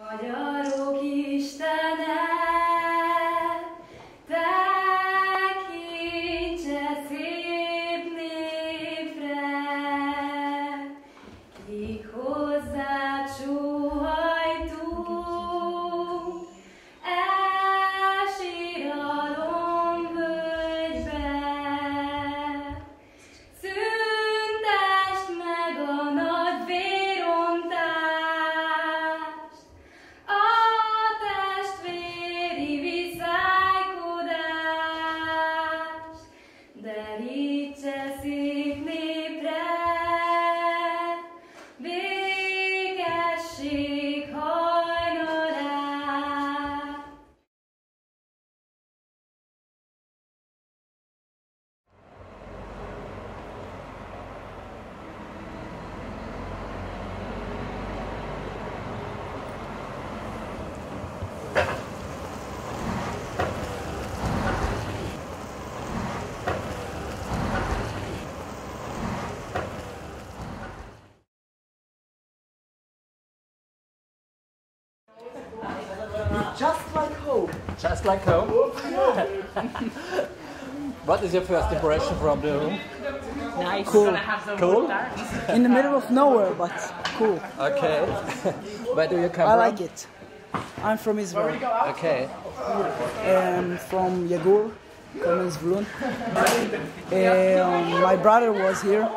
Magyarok Istene, tekintse szép népre, kik hozzád sóhajtunk, elsíralomvölgybe. Szüntesd meg a nagy vérontást, a testvéri viszálykodást, derítse szép népre, békesség hajnalát. Just like home. Just like home? What is your first impression from the room? Nice. Cool. Cool? In the middle of nowhere, but cool. Okay. Where do you come I from? like it. I'm from Israel. Okay. From Yagur, Kamenz Vlun. My brother was here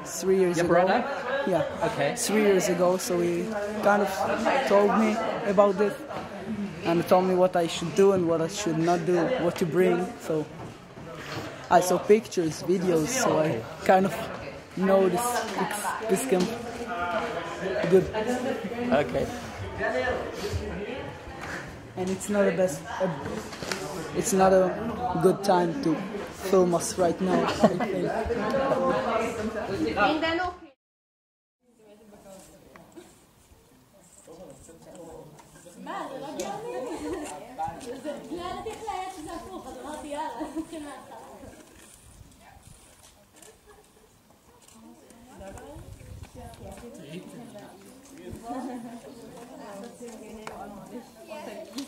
3 years Your ago. brother? Yeah. Okay. 3 years ago, so he kind of told me about this and told me what I should do and what I should not do, what to bring. So I saw pictures, videos, so I kind of know this camp good. Okay. And it's not it's not a good time to film us right now, I think.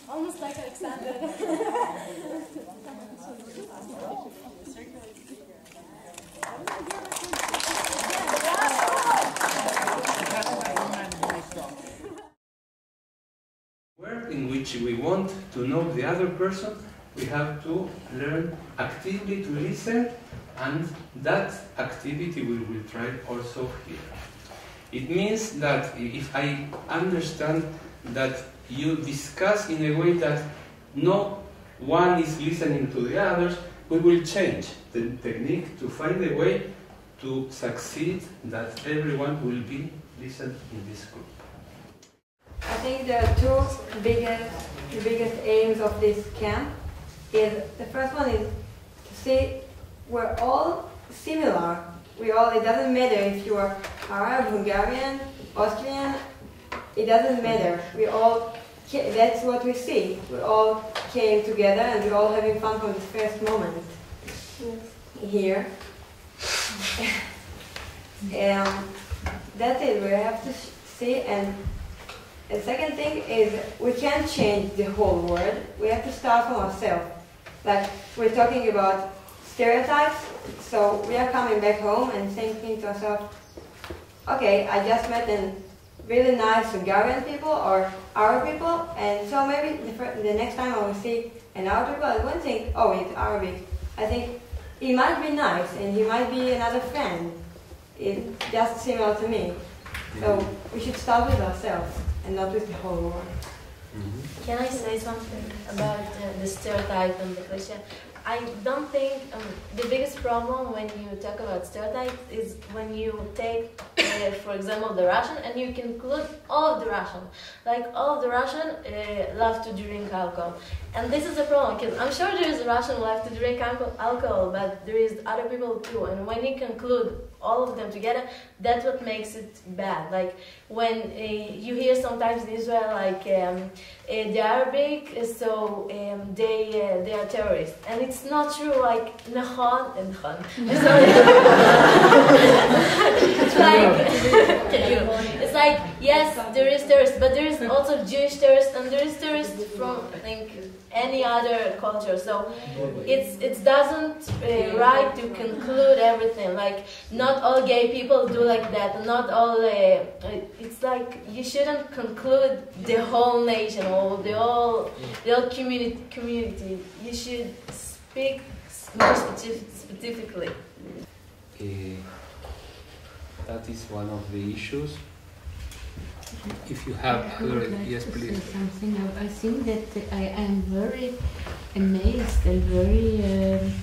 Almost like Alexander. In which we want to know the other person, we have to learn actively to listen, and that activity we will try also here. It means that if I understand that you discuss in a way that no one is listening to the others, we will change the technique to find a way to succeed that everyone will be listened in this group. I think the two biggest aims of this camp is, the first one is to see we're all similar. It doesn't matter if you are Arab, Hungarian, Austrian, it doesn't matter. That's what we see. We all came together and we're all having fun from this first moment here. That's it, we have to see. And the second thing is, we can't change the whole world. We have to start from ourselves. Like, we're talking about stereotypes, so we are coming back home and thinking to ourselves, okay, I just met really nice Hungarian people or Arab people, and so maybe the next time I will see an Arab people, I won't think, oh, it's Arabic. I think he might be nice and he might be another friend. It's just similar to me. So we should start with ourselves and not with the whole world. Can I say something about the stereotype and the cliché? I don't think the biggest problem when you talk about stereotypes is when you take, for example, the Russian and you include all of the Russian. Like, all of the Russian love to drink alcohol. And this is a problem, because I'm sure there is a Russian who love to drink alcohol, but there is other people too. And when you conclude all of them together, that's what makes it bad. Like, when you hear sometimes in Israel, like, the Arabic, so they are terrorists. And it's not true, like, Nahon and Nahon. Sorry. It's like, it's like, Yes, there is terrorists, but there is also Jewish terrorists, and there is terrorists from like any other culture. So it doesn't right to conclude everything. Like not all gay people do like that. Not all. It's like you shouldn't conclude the whole nation or the whole community. You should speak more specifically. That is one of the issues. If you have other, yes, please. Something. I think that I am very amazed and very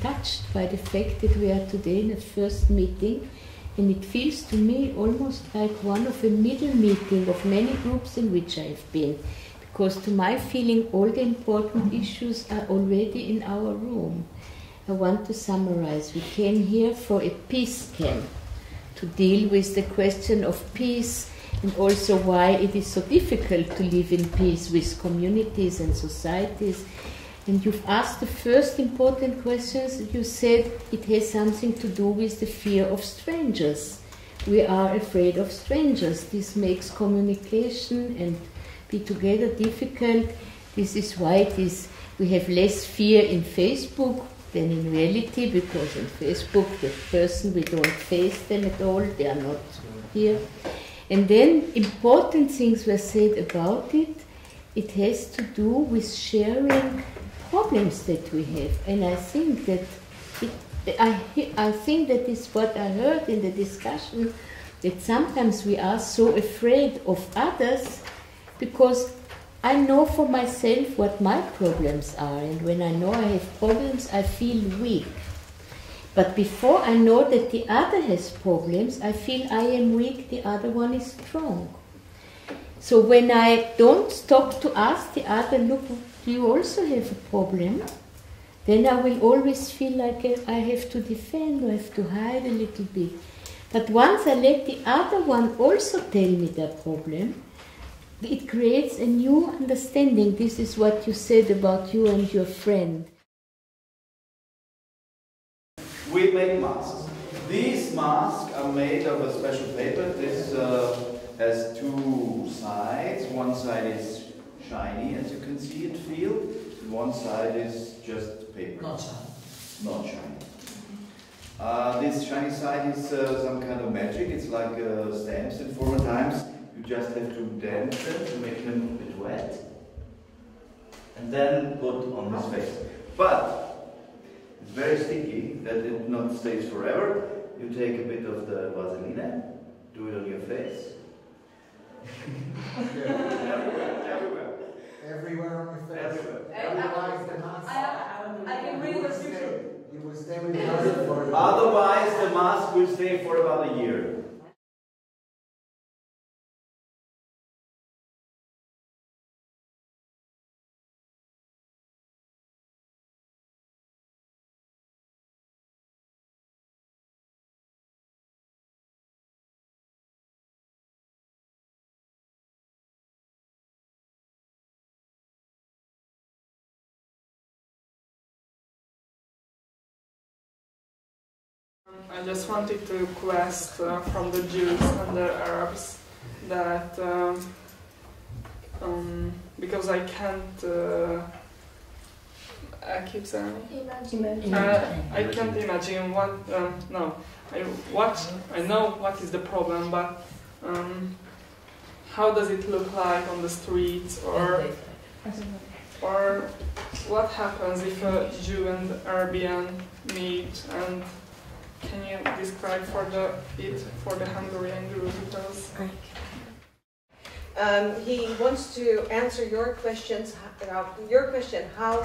touched by the fact that we are today in the first meeting, and it feels to me almost like one of a middle meeting of many groups in which I have been, because to my feeling all the important issues are already in our room. I want to summarize. We came here for a peace camp to deal with the question of peace and also why it is so difficult to live in peace with communities and societies. And you've asked the first important questions. You said it has something to do with the fear of strangers. We are afraid of strangers. This makes communication and be together difficult. This is why we have less fear in Facebook than in reality, because in Facebook the person, we don't face them at all, they are not here. And then important things were said about it. It has to do with sharing problems that we have. And I think that I think that is what I heard in the discussion, that sometimes we are so afraid of others because I know for myself what my problems are, and when I know I have problems, I feel weak. But before I know that the other has problems, I feel I am weak, the other one is strong. So when I don't stop to ask the other, look, do you also have a problem? Then I will always feel like I have to defend, or I have to hide a little bit. But once I let the other one also tell me their problem, it creates a new understanding. This is what you said about you and your friend. We make masks. These masks are made of a special paper. This has two sides. One side is shiny, as you can see and feel. One side is just paper. Not shiny. Not shiny. This shiny side is some kind of magic. It's like stamps in former times. You just have to damp them to make them a bit wet. And then put on his face. But it's very sticky, that it not stays forever. You take a bit of the Vaseline, do it on your face. Everywhere. Everywhere on your face. Everywhere. I can bring the picture. You will stay with the mask for Otherwise, the mask will stay for about a year. I just wanted to request from the Jews and the Arabs that because I can't I keep saying I can't imagine what I know what is the problem, but how does it look like on the streets, or what happens if a Jew and Arabian meet, and can you describe for the Hungarian Jews? Because he wants to answer your questions. Your question: how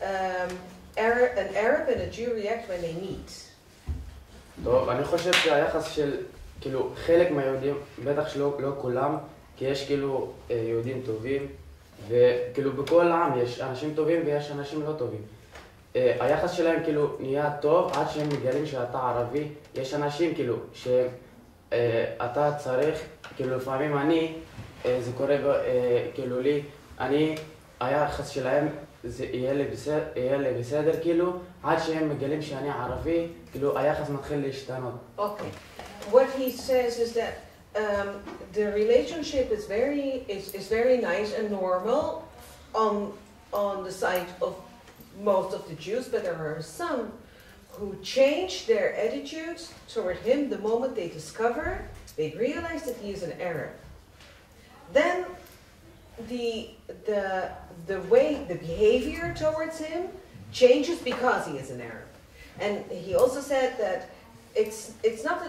an Arab and a Jew react when they meet. טוב, אני חושב שהיחס של כאילו חלק מהיהודים, בטח שלא כולם, כי יש כאילו יהודים טובים, וכאילו בכל עם יש אנשים טובים ויש אנשים לא טובים. היחס שלהם כאילו נהיה טוב עד שהם מגלים שאתה ערבי. יש אנשים כאילו שאתה צריך, כאילו לפעמים זה קורה כאילו לי, היחס שלהם יהיה לי בסדר כאילו, עד שהם מגלים שאני ערבי, כאילו היחס מתחיל להשתנות. Okay. What he says is that the relationship is very nice and normal on the side of most of the Jews, but there are some who change their attitudes toward him the moment they realize that he is an Arab. Then the behavior towards him changes because he is an Arab. And he also said that it's not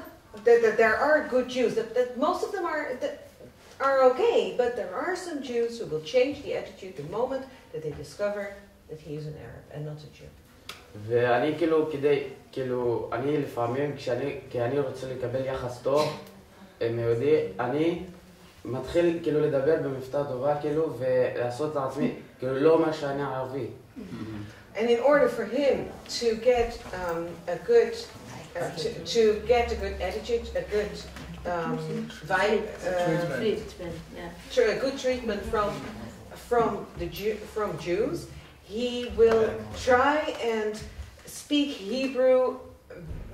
that there are good Jews, that most of them are okay, but there are some Jews who will change the attitude the moment that they discover that he is an Arab and not a Jew. ואני אני לפעמים, כי אני רוצה לקבל יחס טוב מיהודי, אני מתחיל לדבר במבטא טובה ולעשות לעצמי, לא מה שאני ערבי. And in order for him to get a good attitude, a good vibe, a good treatment from Jews, he will try and speak Hebrew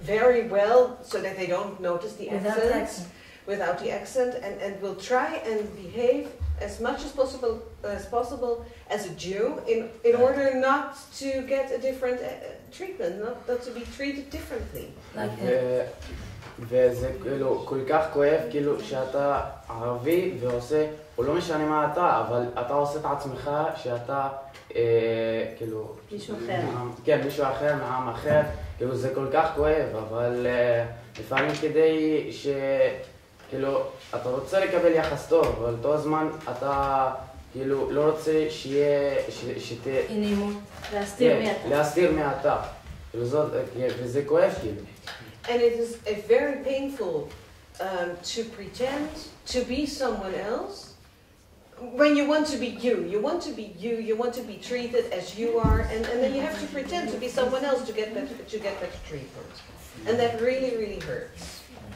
very well so that they don't notice the accent, without the accent, and will try and behave as much as possible as a Jew in order not to get a different treatment, not to be treated differently. וזה כל כך כואב שאתה ערבי ועושה, או לא משנה מה אתה, אבל אתה עושה את עצמך שאתה מישהו אחר. כן, מישהו אחר, מעם אחר, זה כל כך כואב, אבל לפעמים כדי אתה רוצה לקבל יחס טוב, אבל אותו הזמן אתה לא רוצה שתהיה... אינמות, להסתיר מעתה. וזה כואב And it is very painful to pretend to be someone else when you want to be you. You want to be you. You want to be treated as you are, and then you have to pretend to be someone else to get better treatment, and that really, really hurts.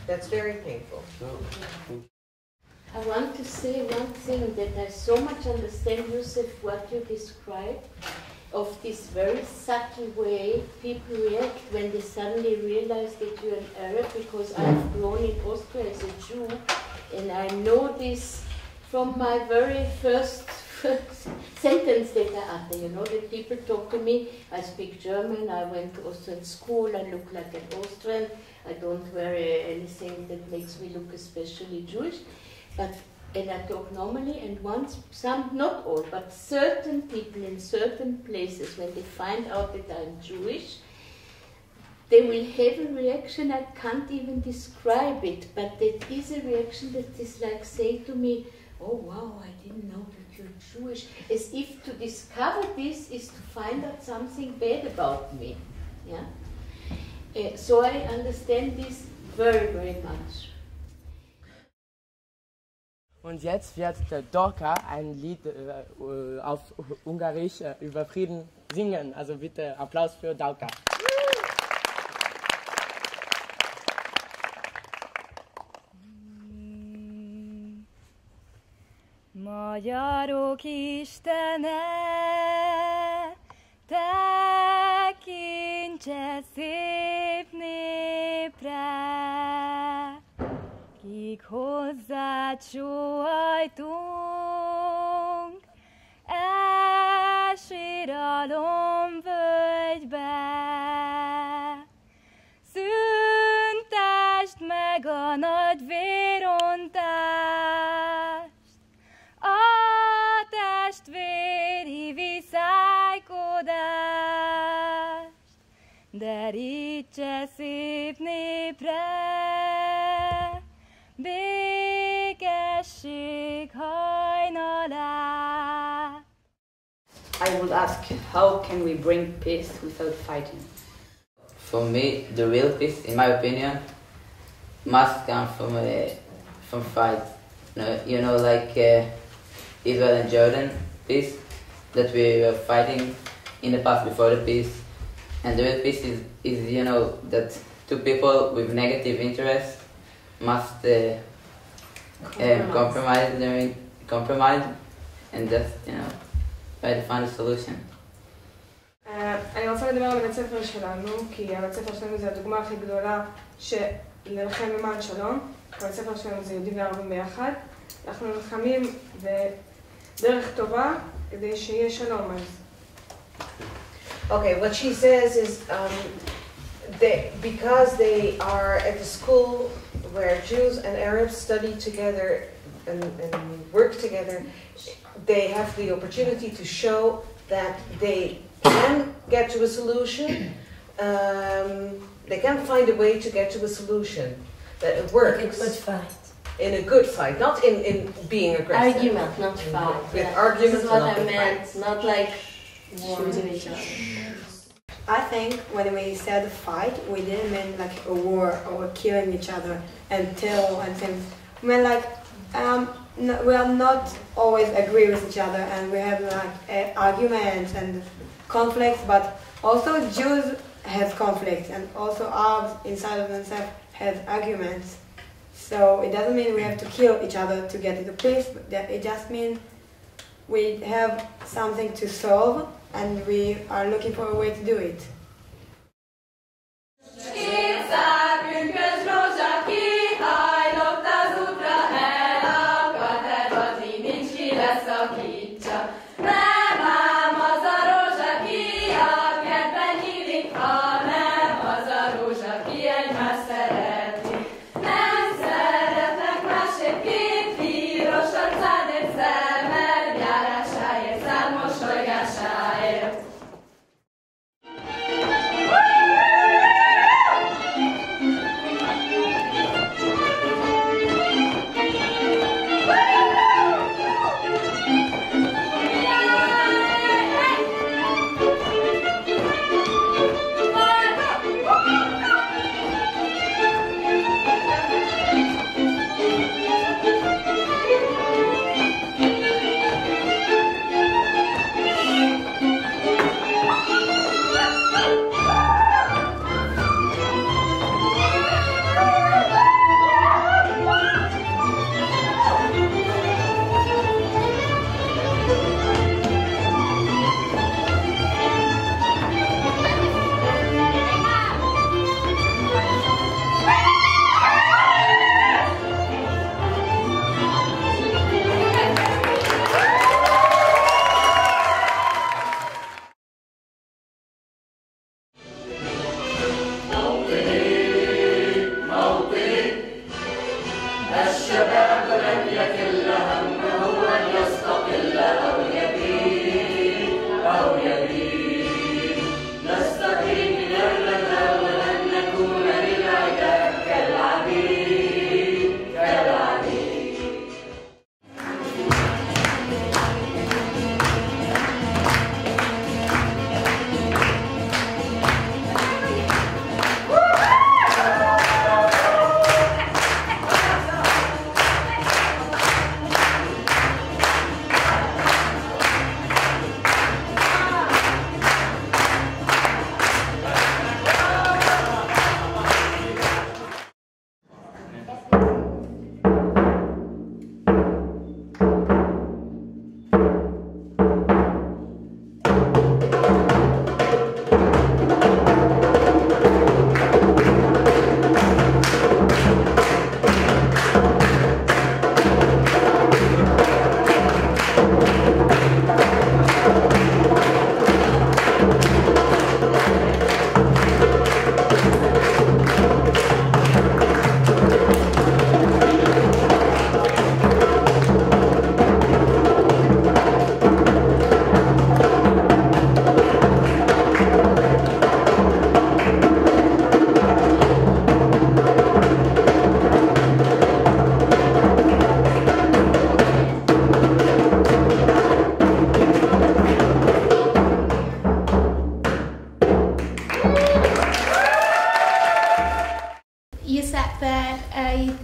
That's very painful. I want to say one thing that I so much understand, Yusuf, what you described, of this very subtle way people react when they suddenly realize that you're an Arab, because I've grown in Austria as a Jew, and I know this from my very first sentence that I utter, that people talk to me, I speak German, I went to Austrian school, I look like an Austrian, I don't wear anything that makes me look especially Jewish, and I talk normally, and once, some, not all, but certain people in certain places, when they find out that I'm Jewish, they will have a reaction, I can't even describe it, but that is a reaction that is like saying to me, oh wow, I didn't know that you're Jewish, as if to discover this is to find out something bad about me. Yeah? So I understand this very, very much. Und jetzt wird der Dorka ein Lied auf Ungarisch über Frieden singen. Also bitte Applaus für Dorka. Magyarok Istene, tekintse szép népre, kik hozzád sóhajtunk, síralom völgybe. Szüntesd meg a nagy vérontást, a testvéri viszálykodást, derítse szép népre, békesség hajnalát. I would ask, how can we bring peace without fighting? For me, the real peace, in my opinion, must come from fight. Like Israel and Jordan peace that we were fighting in the past before the peace. And the real peace is that two people with negative interests must compromise and just try to find a solution. אני רוצה לדבר על הבית ספר שלנו, כי הבית ספר שלנו זה הדוגמה הכי גדולה להילחם למען שלום. בבית הספר שלנו זה יהודים וערבים ביחד. אנחנו נלחמים בדרך טובה כדי שיהיה שלום. Okay, what she says is because they are at the school where Jews and Arabs study together and work together, they have the opportunity to show that they can get to a solution. They can find a way to get to a solution that it works. In a good fight. In a good fight, not in being aggressive. Argument, not fight. With Yeah. argument, This is what not I with meant, fights. not like shooting each other. I think when we said fight, we didn't mean like a war or killing each other and kill and things. We meant like we are not always agree with each other and we have like arguments and conflicts, but also Jews have conflicts and also Arabs inside of themselves have arguments. So it doesn't mean we have to kill each other to get into peace, but it just means we have something to solve and we are looking for a way to do it.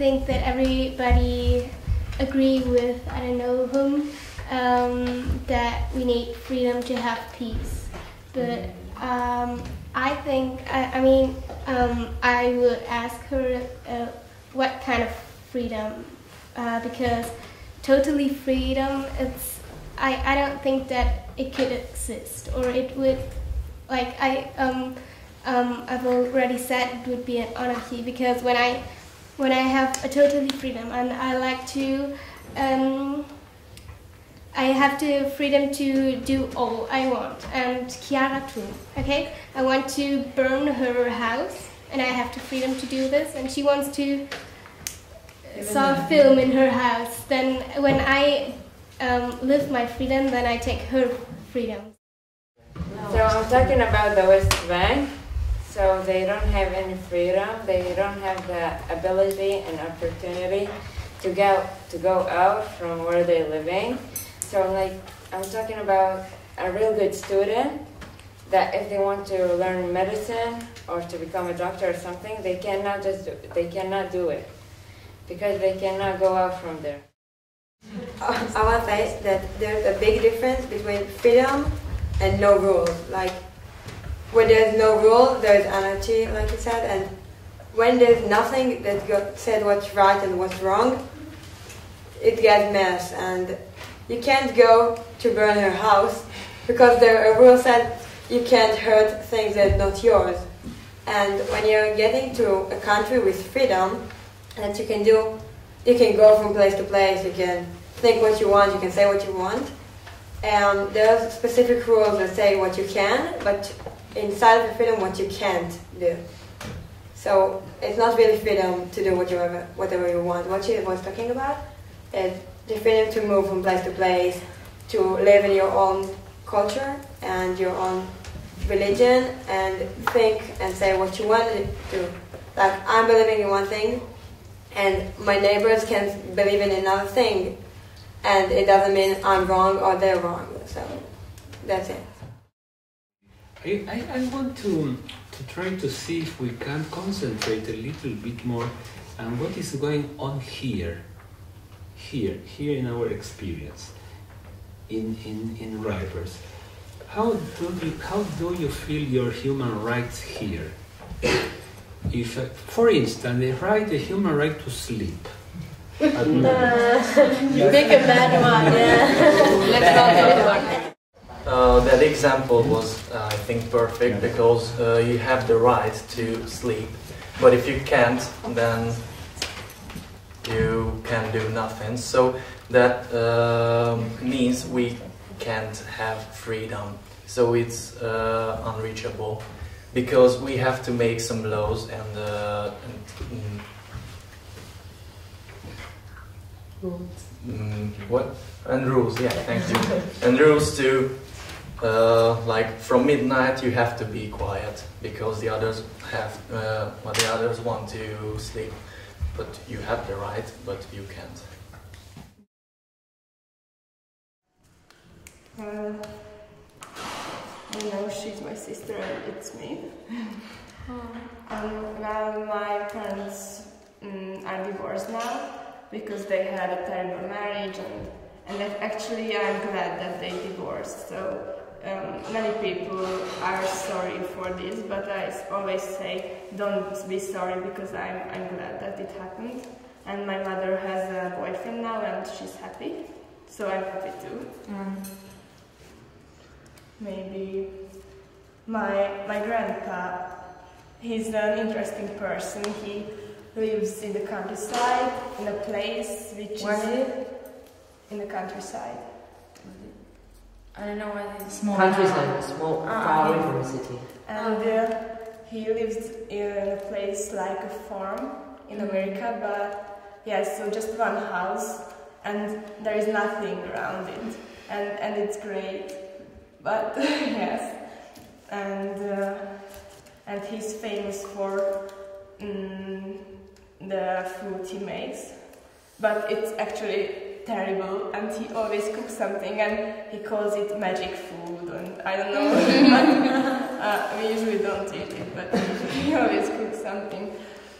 think that everybody agree with, I don't know whom, that we need freedom to have peace. But I think, I would ask her what kind of freedom, because totally freedom, I don't think that it could exist, or it would, I've already said it would be an anarchy, because when I have a totally freedom, and I like to, I have the freedom to do all I want, and Chiara too, okay? I want to burn her house, and I have the freedom to do this, and she wants to saw a film in her house. Then when I live my freedom, then I take her freedom. So I'm talking about the West Bank. So they don't have any freedom. They don't have the ability and opportunity to go out from where they're living. So like I'm talking about a real good student that if they want to learn medicine or to become a doctor or something, they cannot do it because they cannot go out from there. I want to say that there's a big difference between freedom and no rules. Like, when there's no rule, there's anarchy, like you said, and when there's nothing that said what's right and what's wrong, it gets mess, and you can't go to burn her house because the rule said you can't hurt things that are not yours. And when you're getting to a country with freedom, that you can do, you can go from place to place, you can think what you want, you can say what you want. There's specific rules that say what you can, but inside of the freedom what you can't do. So it's not really freedom to do whatever you want. What she was talking about is the freedom to move from place to place, to live in your own culture and your own religion and think and say what you want to do. Like, I'm believing in one thing and my neighbors can believe in another thing, and it doesn't mean I'm wrong or they're wrong. So that's it. I want to try to see if we can concentrate a little bit more on what is going on here in our experience in Reibers. How do you feel your human rights here? If, for instance, they write the human right to sleep. You pick a bad one, yeah. Let's not talk about it. That example was, I think, perfect because you have the right to sleep, but if you can't, then you can do nothing. So that means we can't have freedom. So it's unreachable because we have to make some laws and what? And rules, yeah, thank you. And rules to, like from midnight you have to be quiet because the others want to sleep. But you have the right, but you can't. I know she's my sister and it's me. Well, my parents are divorced now because they had a terrible marriage, and actually I'm glad that they divorced. So many people are sorry for this, but I always say don't be sorry because I'm glad that it happened. And my mother has a boyfriend now and she's happy, so I'm happy too. Maybe my grandpa, he's an interesting person. He lives in the countryside, in a place which is in the countryside. I don't know what it is. Small countryside, small, far away from the city. And he lives in a place like a farm in America, but yeah, so just one house, and there is nothing around it, and it's great. But yes, and he's famous for the food he makes, but it's actually terrible, and he always cooks something and he calls it magic food, and I don't know, but we usually don't eat it, but he always cooks something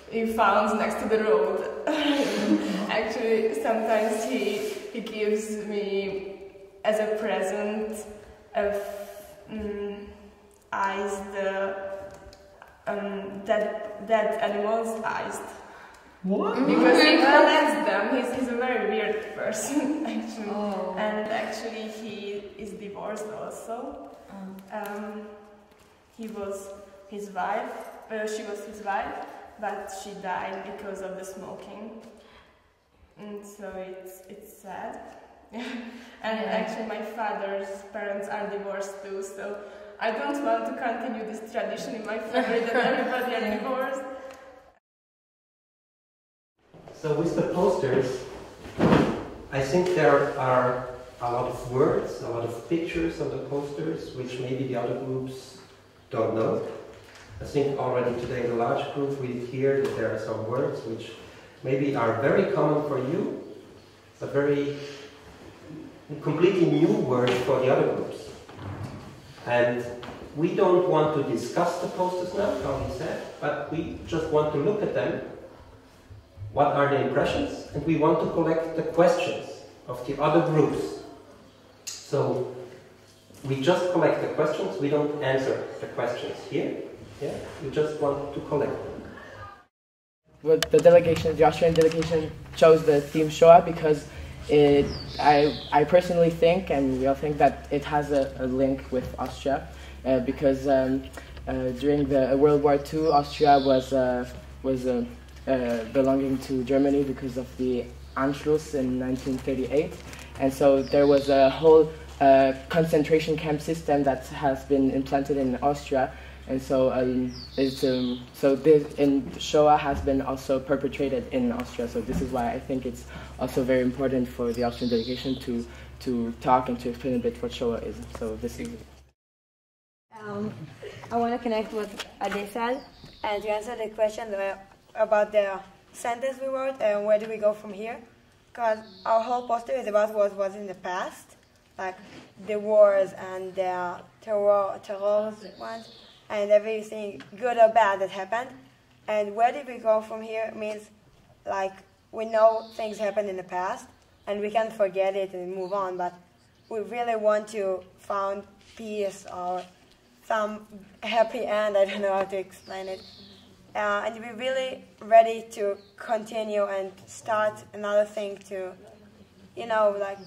he found next to the road. Actually, sometimes he gives me as a present of iced dead animals iced. What? Because he collects them. He's a very weird person, actually. Oh. And actually he is divorced also. He was his wife. She was his wife, but she died because of the smoking. And so it's sad. And actually my father's parents are divorced too, so I don't want to continue this tradition in my family that everybody are divorced. So with the posters, I think there are a lot of words, a lot of pictures on the posters, which maybe the other groups don't know. I think already today in the large group we hear that there are some words which maybe are very common for you, but very completely new words for the other groups. And we don't want to discuss the posters now, how he said, but we just want to look at them. What are the impressions? And we want to collect the questions of the other groups. So we just collect the questions, we don't answer the questions here. Yeah? We just want to collect them. Well, the delegation, the Austrian delegation, chose the theme Shoah because I personally think, and we all think, that it has a link with Austria, because during the World War II, Austria was belonging to Germany because of the Anschluss in 1938, and so there was a whole concentration camp system that has been implanted in Austria. And so, Shoah has been also perpetrated in Austria. So this is why I think it's also very important for the Austrian delegation to talk and to explain a bit what Shoah is. So this is. I want to connect with Ade said and to answer the question about the sentence we wrote and where do we go from here. Because our whole poster is about what was in the past, like the wars and the terror ones. And everything good or bad that happened. And where did we go from here means, like, we know things happened in the past, and we can forget it and move on, but we really want to find peace or some happy end, I don't know how to explain it. And we're really ready to continue and start another thing to, like,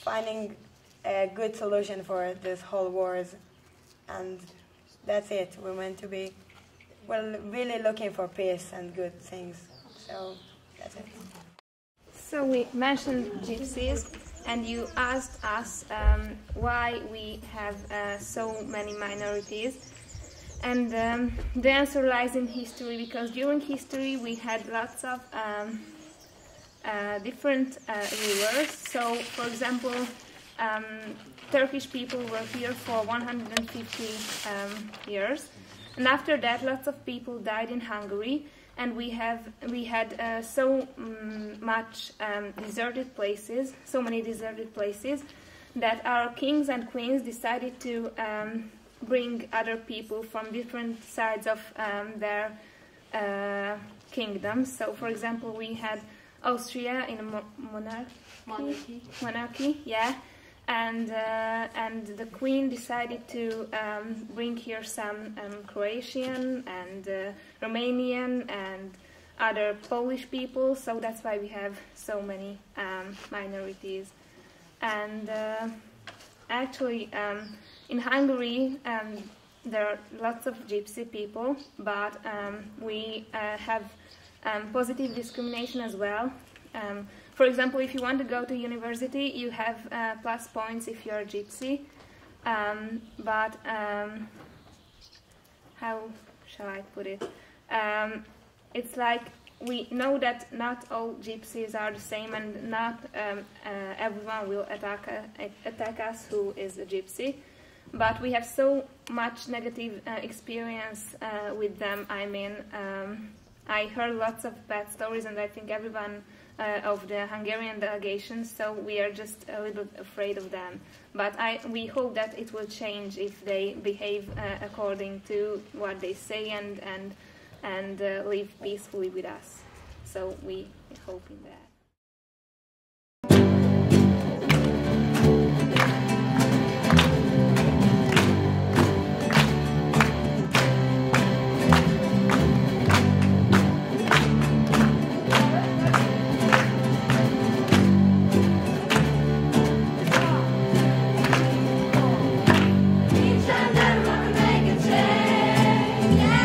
finding a good solution for this whole wars. And that's it. We're meant to be, we're really looking for peace and good things. So that's it. So we mentioned gypsies, and you asked us why we have so many minorities. And the answer lies in history, because during history we had lots of different rulers. So, for example, Turkish people were here for 150 years, and after that lots of people died in Hungary, and we had so many deserted places that our kings and queens decided to bring other people from different sides of their kingdoms. So, for example, we had Austria in a monarchy, yeah. And the queen decided to bring here some Croatian and Romanian and other Polish people, so that's why we have so many minorities. And actually, in Hungary, there are lots of gypsy people, but we have positive discrimination as well. For example, if you want to go to university, you have plus points if you're a gypsy. But how shall I put it? It's like we know that not all gypsies are the same, and not everyone will attack us who is a gypsy. But we have so much negative experience with them. I mean, I heard lots of bad stories, and I think everyone of the Hungarian delegation, so we are just a little afraid of them. But we hope that it will change if they behave according to what they say and live peacefully with us. So we hope in that. Each and everyone make a change.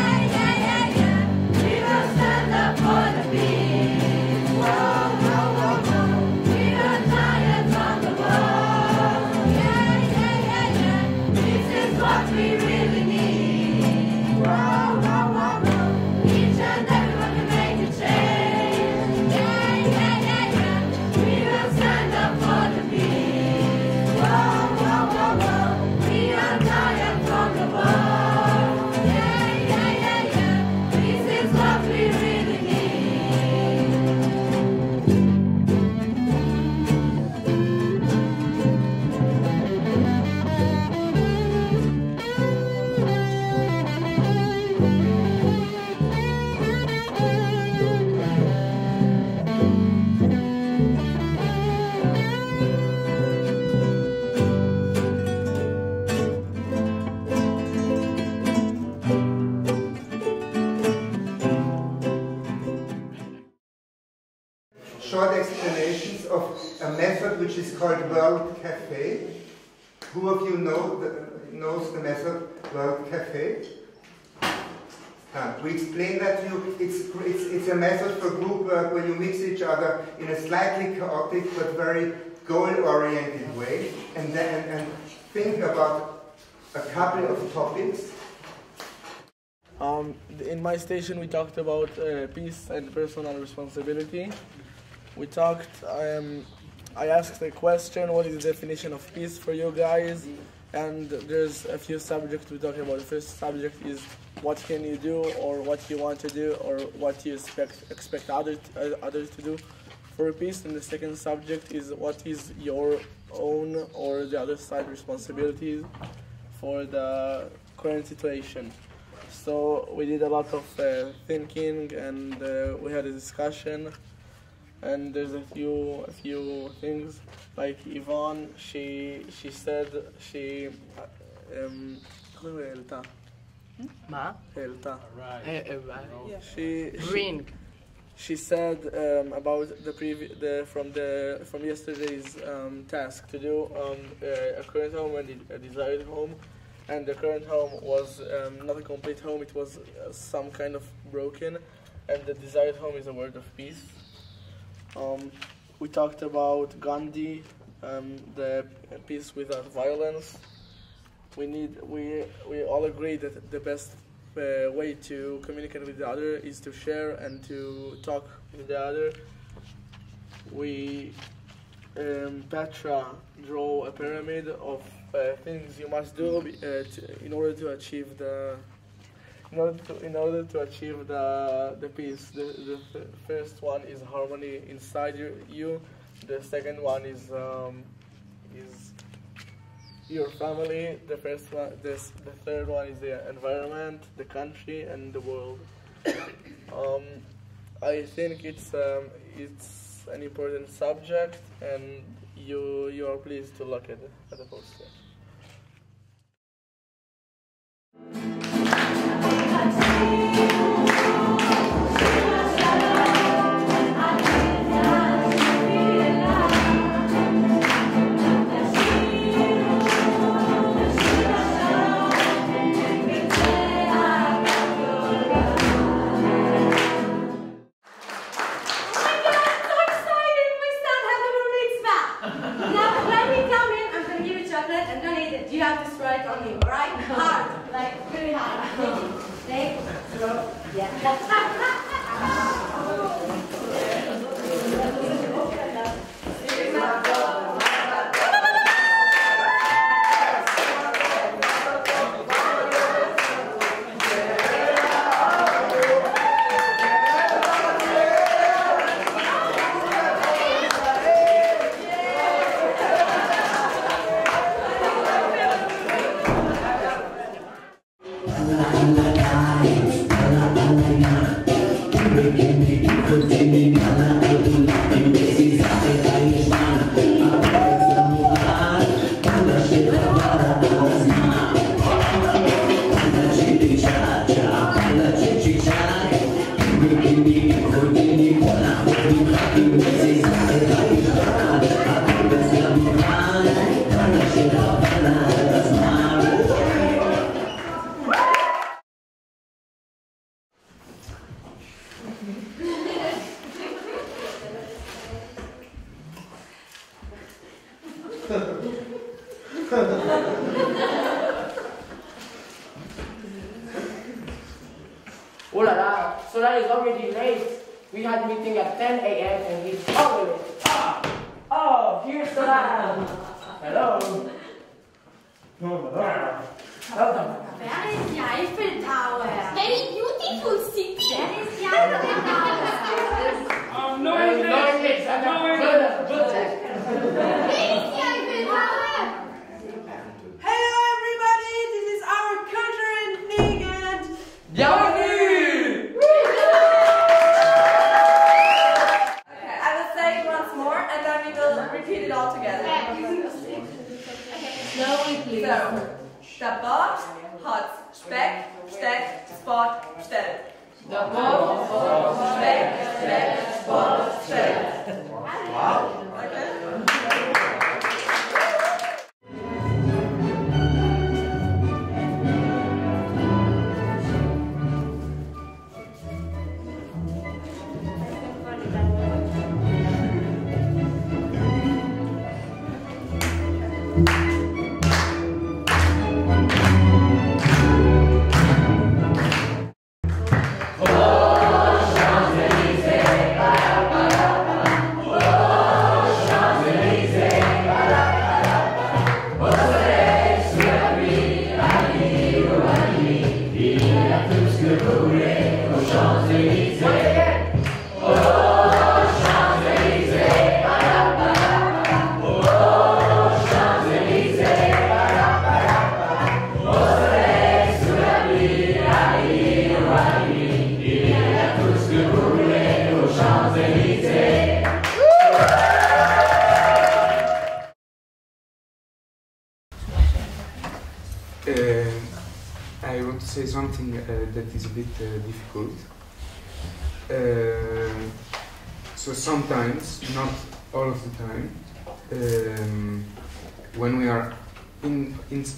Who of you knows the method World Cafe? We explain that to you. It's a method for group work where you mix each other in a slightly chaotic but very goal-oriented way, and think about a couple of topics. In my station, we talked about peace and personal responsibility. We talked. I asked a question: what is the definition of peace for you guys? And there's a few subjects we talk about. The first subject is what can you do, or what you want to do, or what you expect others to do for peace. And the second subject is what is your own or the other side responsibilities for the current situation. So we did a lot of thinking, and we had a discussion. And there's a few things, like Yvonne, she said she She said about from yesterday's task to do a current home and a desired home, and the current home was not a complete home; it was some kind of broken, and the desired home is a word of peace. We talked about Gandhi, the peace without violence. We all agree that the best way to communicate with the other is to share and to talk with the other. Petra drew a pyramid of things you must do in order to achieve the peace. The first one is harmony inside you. The second one is your family. The third one is the environment, the country, and the world. I think it's an important subject, and you are pleased to look at the poster. You have to strike on me, alright? Hard, like really hard. Take, throw, Oh la la, Solar is already late. We had a meeting at 10 a.m. and he's already late. Oh, here's Solar. Hello. Welcome. Where is the Eiffel Tower? Very beautiful city. Where is the Eiffel Tower? No English. Where is the Eiffel Tower? Hello everybody, this is our cultural thing and Bienvenue! Okay, I will say it once more and then we will repeat it all together. Slowly, please. So, der Bord hat Speck, Steck, Spot, Stelle. Der Bord hat Speck, Steck, Spot, Stelle. Wow. Okay. I want to say something that is a bit difficult. So sometimes, not all of the time, when we are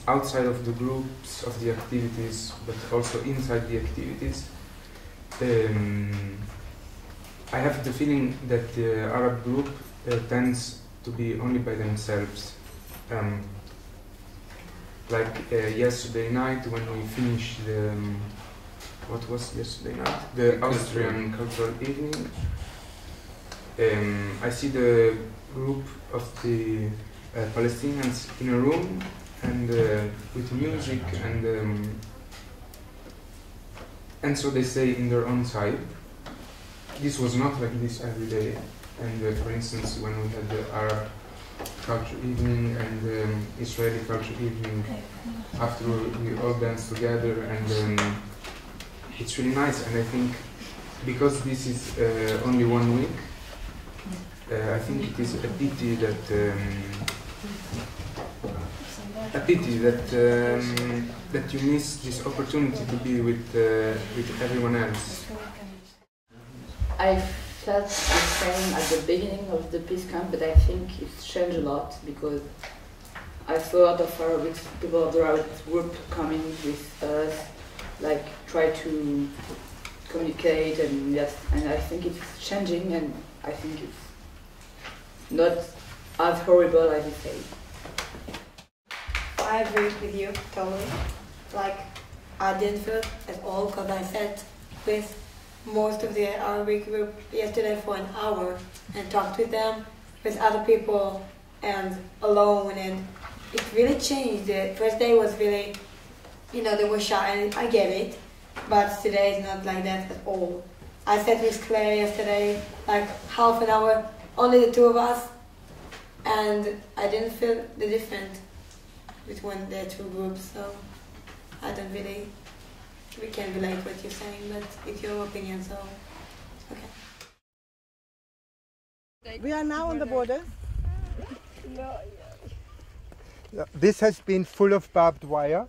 outside of the groups of the activities, but also inside the activities, I have the feeling that the Arab group tends to be only by themselves. Like yesterday night when we finished the, what was yesterday night? The Austrian cultural evening. I see the group of the Palestinians in a room and with music and so they stay in their own side. This was not like this every day. And for instance, when we had the Arab culture evening and Israeli culture evening, after we all danced together, and it's really nice. And I think because this is only 1 week, I think it is a pity that that you miss this opportunity to be with everyone else. I felt the same at the beginning of the peace camp, but I think it's changed a lot because I saw a lot of Arabic people of the Arabic group coming with us, like try to communicate, and yes, and I think it's changing, and I think it's not as horrible as you say. I agree with you totally. Like, I didn't feel at all because I sat with most of the Arabic group yesterday for an hour and talked with them, with other people, and alone, and it really changed. The first day was really, they were shy, and I get it, but today is not like that at all. I sat with Claire yesterday, like half an hour, only the two of us, and I didn't feel the difference between the two groups, so I don't really, we can relate what you're saying, but it's your opinion, so okay. We are now on the border. This has been full of barbed wire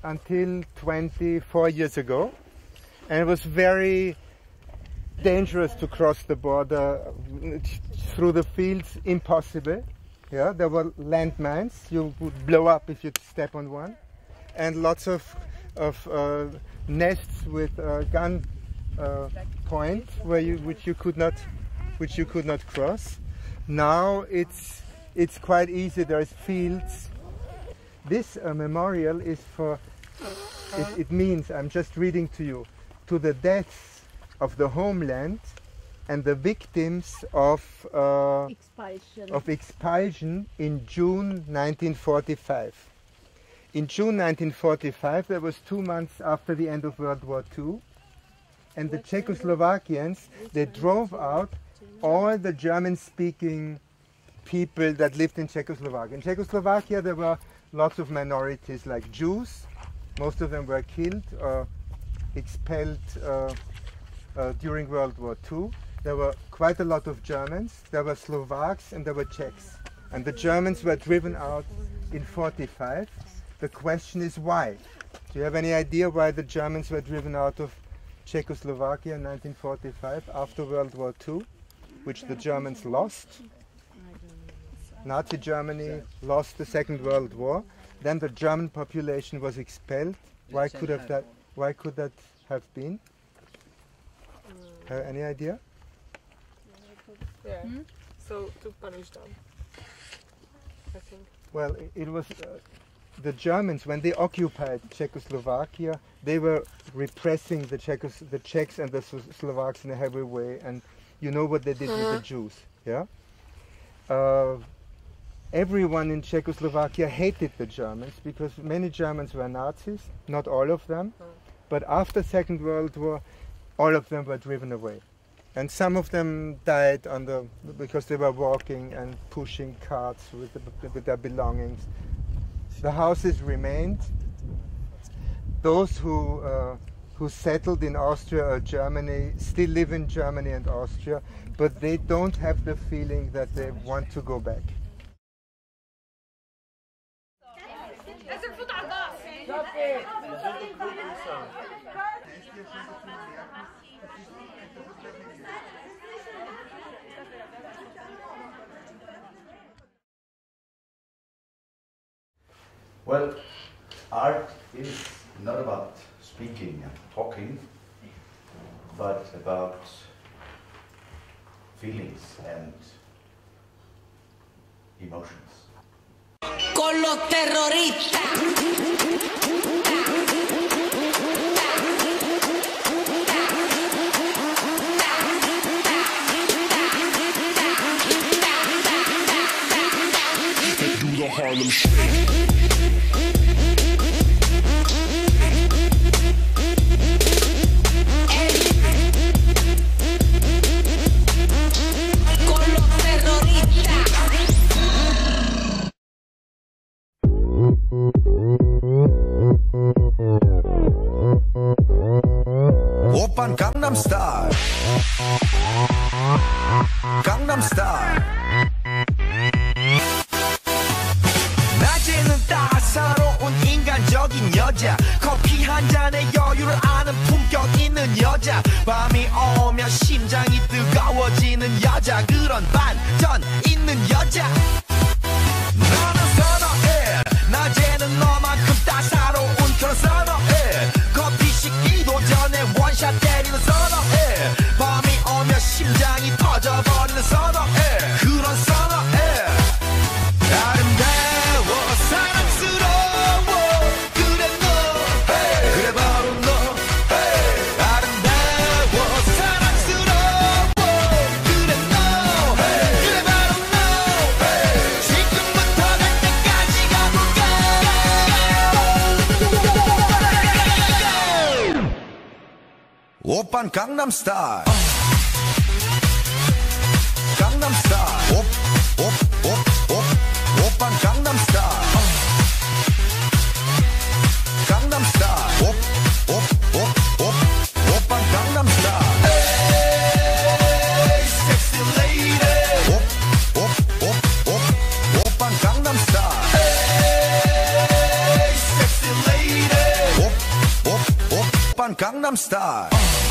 until 24 years ago, and it was very dangerous to cross the border through the fields, impossible. Yeah, there were landmines, you would blow up if you step on one, and lots of nests with gun point which you could not cross. Now it's quite easy. There's fields. This memorial is for. It means, I'm just reading to you, to the deaths of the homeland and the victims of expulsion in June 1945. In June 1945, that was 2 months after the end of World War II, and the Czechoslovakians, they drove out all the German-speaking people that lived in Czechoslovakia. In Czechoslovakia, there were lots of minorities like Jews. Most of them were killed or expelled during World War II. There were quite a lot of Germans, there were Slovaks, and there were Czechs. And the Germans were driven out in 1945. The question is why? Do you have any idea why the Germans were driven out of Czechoslovakia in 1945 after World War II, which the Germans lost? Nazi Germany lost the Second World War. Then the German population was expelled. Why could that have been? Any idea? Yeah. So to punish them, I think. Well, it was the Germans, when they occupied Czechoslovakia, they were repressing the Czechs and the Slovaks in a heavy way, and you know what they did with the Jews, yeah? Everyone in Czechoslovakia hated the Germans because many Germans were Nazis, not all of them, but after Second World War, all of them were driven away. And some of them died because they were walking and pushing carts with their belongings. The houses remained. Those who settled in Austria or Germany still live in Germany and Austria, but they don't have the feeling that they want to go back. Well, art is not about speaking and talking, but about feelings and emotions. Con los terroristas. Do the Harlem Shake. 오빤 강남스타일 강남스타일 낮에는 따사로운 인간적인 여자 커피 한 잔에 여유를 아는 품격 있는 여자 밤이 오면 심장이 뜨거워지는 여자 그런 반전 있는 여자 너는 선호해 낮에는 너만큼 따사로운 그런 선호해 커피 식기도 전에 원샷 때리는 선호해 밤이 오면 심장이 터져버리는 선호해 그런 선호해 아름다워 사랑스러워 그래 너 그래 바로 너 아름다워 사랑스러워 그래 너 그래 바로 너 지금부터 갈 때까지 가볼까 오빤 강남스타일 강남스타일 오빤 강남스타일 강남스타일 오빤 강남스타일 에이 섹시 레이디 오빤 강남스타일 에이 섹시 레이디 오빤 강남스타일